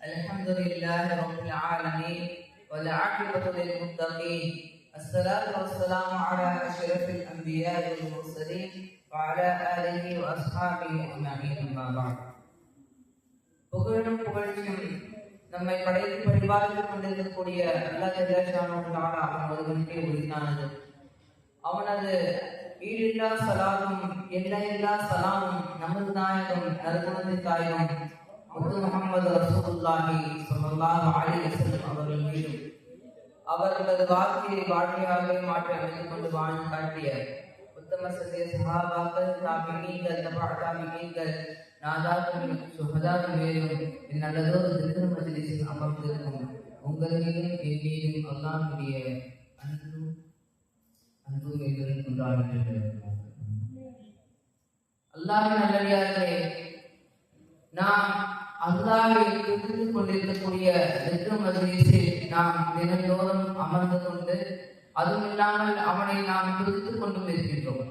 الحمد لله رب العالمين والعاقبة للمتقين. الصلاة والسلام على أشرف الأنبياء والمرسلين وعلى آله وأصحابه أجمعين. أما بعد. புகழும் புகழ்ச்சியும் நம்மை படைத்து பரிபாலித்துக் கொண்டிருக்கக்கூடிய அல்லாஹ் ஜல்லஷானஹு வ தஆலா அவன் ஒருவனுக்கே உரித்தானது. அவனது ஈடில்லா சலாமும் எல்லையில்லா சலாமும் நமது நாயகம் நற்குணத்தின் தாயகம் முஹம்மது ரசூலுல்லாஹி ஸல்லல்லாஹு அலைஹி வஸல்லம் அவர்கள் மீதும் அவர்களது வாழ்க்கையை வாழ்க்கையாக மாற்றி அமைத்துக் கொண்டு வாழ்ந்து காட்டிய உத்தம சத்திய சஹாபாக்கள், தாபிஈன்கள், தபா தாபிஈன்கள், நாதாக்கள், சுஹதாக்கள் மேலும் நல்லதொரு திக்ர் மஜ்லிஸில் அமர்ந்திருக்கும் உங்கள் மீதும் என் மீதும் அல்லாஹ்வுடைய அன்பு மேலும் கொண்டாடுகின்றனர். அல்லாஹ்வின் நல்லடியார்களே, நாம் அல்லாஹ்வை துதித்து கொண்டிருக்கக்கூடிய திக்ர் மஜ்லிஸில் நாம் தினந்தோறும் அமர்ந்து கொண்டு அதுவும் இல்லாமல் அவனை நாம் துதித்துக் கொண்டும் இருக்கின்றோம்.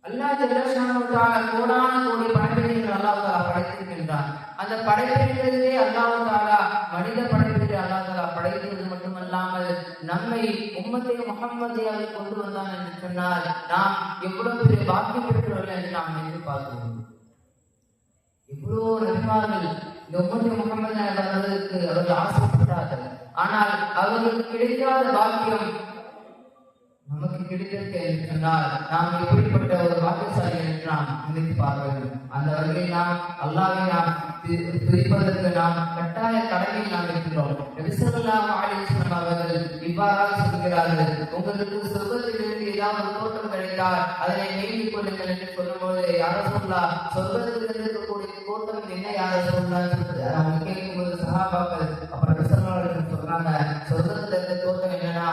அல்லாஹ் ஜல்லஷானஹு வ தஆலா கோடான கோடி படைப்பினங்களை அல்லாஹ் தஆலா படைத்திருக்கின்றான். அந்த படைப்பினங்களிலே அல்லாஹ் தஆலா மனித படைப்பினங்களை அல்லாஹ் தஆலா படைத்தது மட்டுமல்லாமல் நம்மை உம்மத்தே முஹம்மதியாக கொண்டு வந்தான் என்று சொன்னால் நாம் எவ்வளவு பெரிய பாக்கியம் பெற்றவர்கள் என்று நாம் நினைத்து பார்க்கிறோம். எவ்வளோ நபிமார்கள் இந்த உம்மத்தே முஹம்மது அவர்களுக்கு அவர்கள் ஆசைப்பட்டார்கள். ஆனால் அவர்களுக்கு கிடைக்காத பாக்கியம் நமக்கு கிடைத்திருக்க என்று சொன்னால் நாம் எப்படிப்பட்ட ஒரு பாக்கியசாலி என்று நாம் நினைத்து பார்க்க. அந்த வகையில் நாம் அல்லாஹ்வை நாம் துதிப்பதற்கு நாம் கட்டாய கடமையில் நாம் இருக்கின்றோம். நபி ஸல்லல்லாஹு அலைஹி வஸல்லம் அவர்கள் இவ்வாறாக சொல்கிறார்கள், உங்களுக்கு சொர்க்கத்திலிருந்து ஏதாவது ஒரு தோட்டம் கிடைத்தால் அதனை மேய்ந்து கொள்ளுங்கள் என்று சொல்லும்போது யார சொல்லலாம், சொர்க்கத்திலிருந்து இருக்கக்கூடிய தோட்டம் என்ன யார சொல்லலாம் அவங்க கேட்கும்போது சஹாபாக்கள் அப்புறம் நபி ஸல்லல்லாஹு அலைஹி வஸல்லம் சொல்றாங்க, சொர்க்கத்துல இருக்க தோட்டம் என்னன்னா,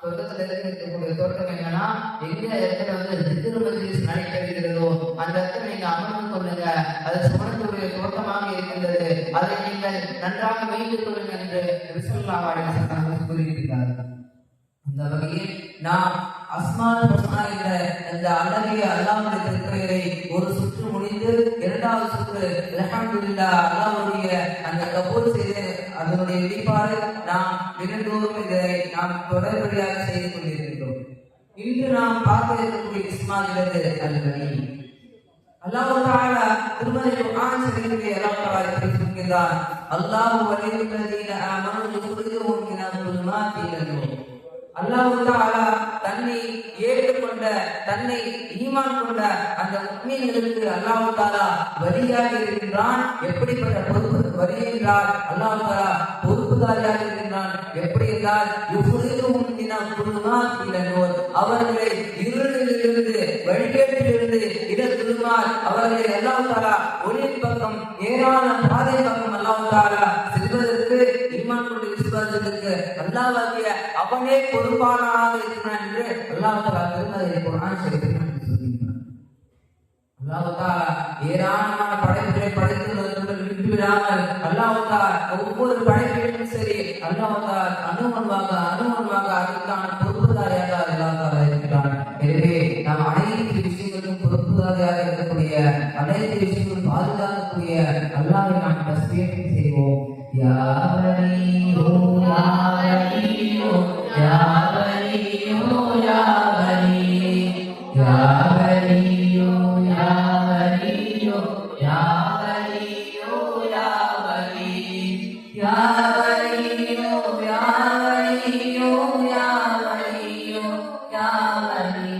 சொர்க்கத்துல இருக்கக்கூடிய தோட்டம் என்னன்னா, எந்த இடத்துல திக்ர் மஜ்லிஸ் நடைபெறுகிறதோ அந்த இடத்துல நீங்க அமர்ந்து கொள்ளுங்க, அது சுமணத்துடைய தோட்டமாக இருக்கின்றது, அதை நீங்கள் நன்றாக மேய்ந்து கொள்ளுங்கள் என்று நபி ஸல்லல்லாஹு அலைஹி வஸல்லம் கூறியிருக்கிறார்கள். அந்த வகையில் நாம் அஸ்மால் ஹுஸ்னா என்ற இந்த அழகிய அல்லாஹ்வுடைய திருப்பெயரை ஒரு சுற்று முடிந்து இரண்டாவது சுற்று அல்ஹம்துலில்லாஹ் அல்லாஹ்வுடைய அந்த கபூல் செய்து அதனுடைய வெளிப்பாடு நாம் தினந்தோறும் இதை நாம் தொடர்படியாக செய்து கொண்டிருக்கின்றோம். இன்று நாம் பார்க்க இருக்கக்கூடிய இஸ்மாயிலது அல்-வலி. அல்லாஹ் தஆலா திருமறை குர்ஆன் ஷரீஃபிலே அல்லாஹ் தஆலா சொல்கிறார், அல்லாஹு வலியுல்லதீன ஆமனு யுக்ரிஜுஹும் மினல் ظுலுமாத்தி இலன் நூர். அல்லாஹ் தஆலா தன்னை ஏற்றுக்கொண்ட தன்னை ஈமான் கொண்ட அந்த முஃமின்களுக்கு அல்லாஹ் தஆலா வலியாக இருக்கின்றான். எப்படிப்பட்ட பொறுப்பு வலி என்றால் அல்லாஹ் தஆலா பொறுப்புதாரியாக இருக்கின்றான். எப்படி என்றால் யுஃரிஜுஹும் மினல் ظுலுமாத்தி இலன் நூர், அவர்களை இருளிலிருந்து வழிகேட்டிலிருந்து இலல் ظுலுமாத் அவர்களை அல்லாஹ் தஆலா ஒளியின் பக்கம் நேரான பாதை பக்கம் அல்லாஹ் தஆலா செல்வதற்கு ஈமான் கொண்ட விசுவாசிகளுக்கு அல்லாஹ்வாகிய அவனே பொறுப்பானவனாக இருக்கிறான் என்று அல்லாஹ் தஆலா திருமறை குர்ஆன் ஷரீஃபில் சொல்கிறார். அல்லாஹ் தஆலா ஏராளமான படைப்புகளை படைத்துள்ளதுடன் விட்டுவிடாமல் அல்லாஹ் தஆலா ஒவ்வொரு படைப்பிலும் சரி அல்லாஹ் தஆலா அனுமன்வாக அதற்கான பொறுப்புதாரியாக அல்லாஹ் தஆலா இருக்கிறான். எனவே நாம் அனைத்து விஷயங்களும் பொறுப்புதாரியாக இருக்கக்கூடிய அனைத்து விஷயங்களும் பாதுகாக்கக்கூடிய அல்லாஹ்வை நாம் தஸ்பீஹ் செய்வோம். யா வலியோ யா வலியோ யா வலியோ யா வலி யா வலியோ யா வலியோ யா வலியோ யா வலி யா வலியோ யா வலியோ யா வலியோ யா வலி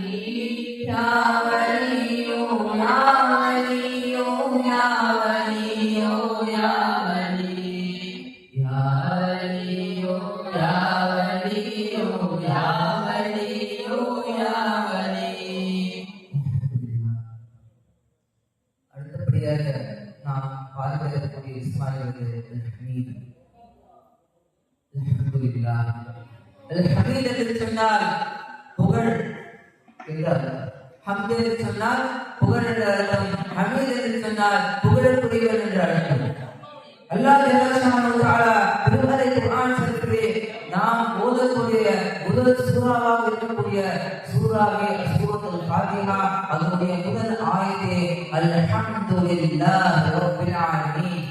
யா வலியோ யா வலியோ யா வலியோ யா வலி யா வலியோ யா வலியோ யா வலியோ யா வலி. அடுத்தபடியாக நாம் பார்க்கக்கூடிய இஸ்மாயிலுடைய ஹமீத். அல்ஹம்துலில்லாஹ். அல்-ஹமீத் என்று சொன்னால் புகழ் என்றார். ஹம்த் என்று சொன்னால் புகழ் என்ற அர்த்தம். ஹமீத் என்று சொன்னால் புகழக்கூடியவர் என்ற அர்த்தம். அல்லாஹ் ஜல்லஷானஹு வ தஆலா திருமறை குர்ஆன் ஷரீஃபிலே நாம் ஓதக்கூடிய முதல் சூறாவாக இருக்கக்கூடிய சூறாவே சூரத்துல் ஃபாத்திஹா. அதனுடைய முதல் ஆயத்தே அல்ஹம்துலில்லாஹி ரப்பில் ஆலமீன்.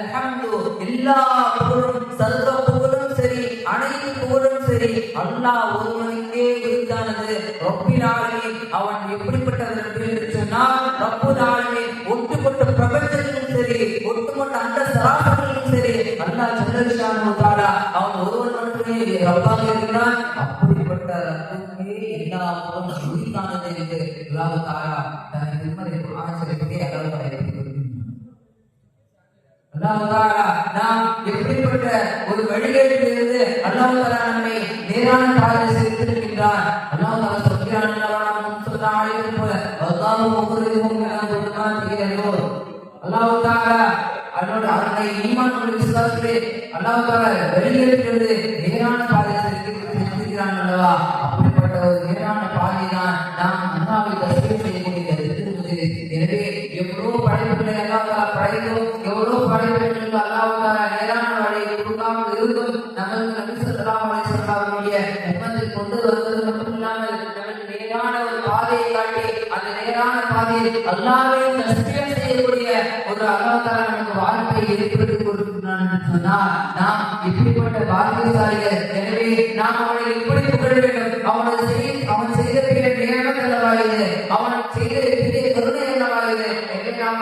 அல்ஹம்து எல்லா புகழும் சர்வ புகழும் சரி அனைத்து புகழும் சரி அல்லாஹ் ஒருவனுக்கே உரித்தானது. ரப்பில் ஆலமீன் அவன் எப்படிப்பட்டவர்கள் என்று சொன்னால் ரப்புல் ஆலமீன் ஒட்டுமொத்த பிரபஞ்சத்திலும் சரி ஒட்டுமொத்த அந்த சராசரிலும் சரி அல்லாஹ் ஜல்ல ஷானஹு தஆலா அவன் ஒருவன் மட்டுமே ரப்பாக இருக்கிறான். அப்படிப்பட்ட ரப்புக்கே எல்லா புகழும் உரித்தானது என்று அல்லாஹ் தஆலா தனது திருமறை குர்ஆன் ஷரீஃபிலே அல்லாஹ் படைத்திருக்கிறார். அல்லாஹ் தஆலா நாம் எப்படிப்பட்ட ஒரு வழிகேட்டிலிருந்து அல்லாஹ் தஆலா நம்மை நேரான பாதையில் செலுத்தியிருக்கின்றார். அல்லாஹ் தஆலா சொல்கிறான் அல்லாஹ் தஆலா அவருடைய ஈமான் கொண்ட விசுவாசிகளே அல்லாஹ் தஆலா வழிகேட்டிலிருந்து நேரான பாதையில் செலுத்தியிருக்கிறான் அல்லவா. அப்படிப்பட்ட ஒரு நேரான பாதை தான் நாம் அல்லாஹ்வை தஸ்பீஹ் செய்யக்கூடியது. எனவே எவ்வளவு படைப்புகளை அல்லாஹ் தஆலா படைத்தோம், எவ்வளவு படைப்புகளுக்கு அல்லாஹ் தஆலா நேரான வழியை கொடுக்காமல் இருந்தும் நமக்கு நபி ஸல்லல்லாஹு அலைஹி வஸல்லம் உம்மத்தை கொண்டு வருவது மட்டுமில்லாமல் நமக்கு நேரான ஒரு பாதையை காட்டி அந்த நேரான பாதையில் அல்லாஹ்வை தஸ்பீஹ் செய்யக்கூடிய ஒரு அல்லாஹ் தஆலா நமக்கு வாய்ப்பை ஏற்படுத்தி கொடுக்கிறான் என்று சொன்னால் நாம் இப்படிப்பட்ட பாக்கியசாலிகள். எனவே நாம் அவனை எப்படி புகழ வேண்டும்? அவன் செய்த பெரிய நியமத் அல்லவாகிறது, அவன் செய்த பெரிய கருணை அல்லவாகிறது. எனவே நாம்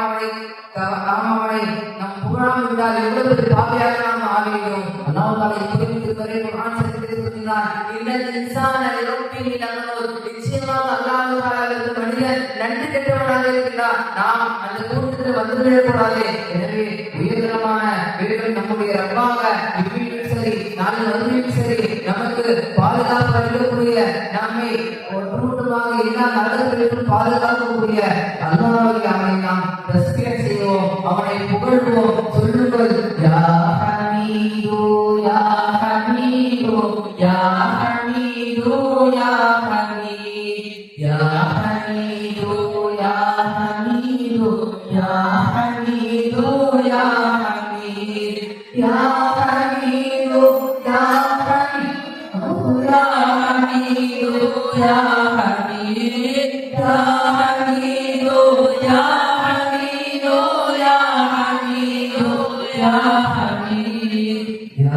அவனை நம் புகழாமல் விட்டால் எவ்வளவு பெரிய பாவியாக நாம் ஆகிறோம். அல்லாஹ் தஆலா இப்படி திருமறை குர்ஆன் ஷரீஃபில் சொல்கிறான், இன்னல் இன்சான லிரப்பிஹி லகனூர். நிச்சயமாக அல்லாஹ் தஆலாவுக்கு மனிதன் நன்றி கெட்டவனாக இருக்கிறான். நாம் அந்த கூட்டத்தில் வந்துவிடக்கூடாது. எனவே உயர்தரமான வீடுகள் நம்முடைய ரப்பாக இவ்விலும் சரி நாளை மறுமையும் சரி நமக்கு பாதுகாப்பு அளிக்கக்கூடிய நம்மை ஒட்டுமொத்தமாக எல்லா நரகங்களிலும் பாதுகாக்கக்கூடிய அல்லாஹ்வை அவனை நாம் தஸ்பீஹ் செய்வோம், அவனை புகழ்வோம். சொல்லுங்கள் யா ஹமீது யா ஹமீது யா ஹமீது யா ஹமீத் யா ஹமீது யா ஹமீது யா ஹமீது யா ஹமீத் யா ஹமீது யா ஹமீது யா ஹமீது யா ஹமீத் யா ஹமீது யா ஹமீது யா ஹமீது யா ஹமீத் யா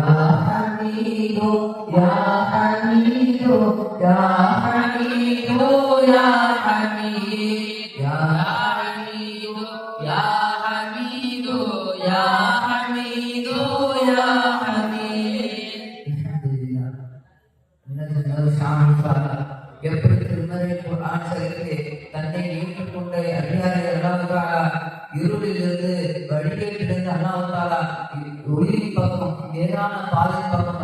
ஹமீது யா ஹமீது யா ஹமீது யா ஹமீத் யா ஹமீது யா ஹமீது யா ஹமீது யா ஹமீத். எப்படி திருமறை குர்ஆன் ஷரீஃபிலே தன்னை ஏற்றுக்கொண்ட அடியாரை அல்லாஹ் தஆலா இருளிலிருந்து வழிகேட்டிலிருந்து அல்லாஹ் தஆலா ஒளியின் பக்கம் நேரான பாதை பக்கம்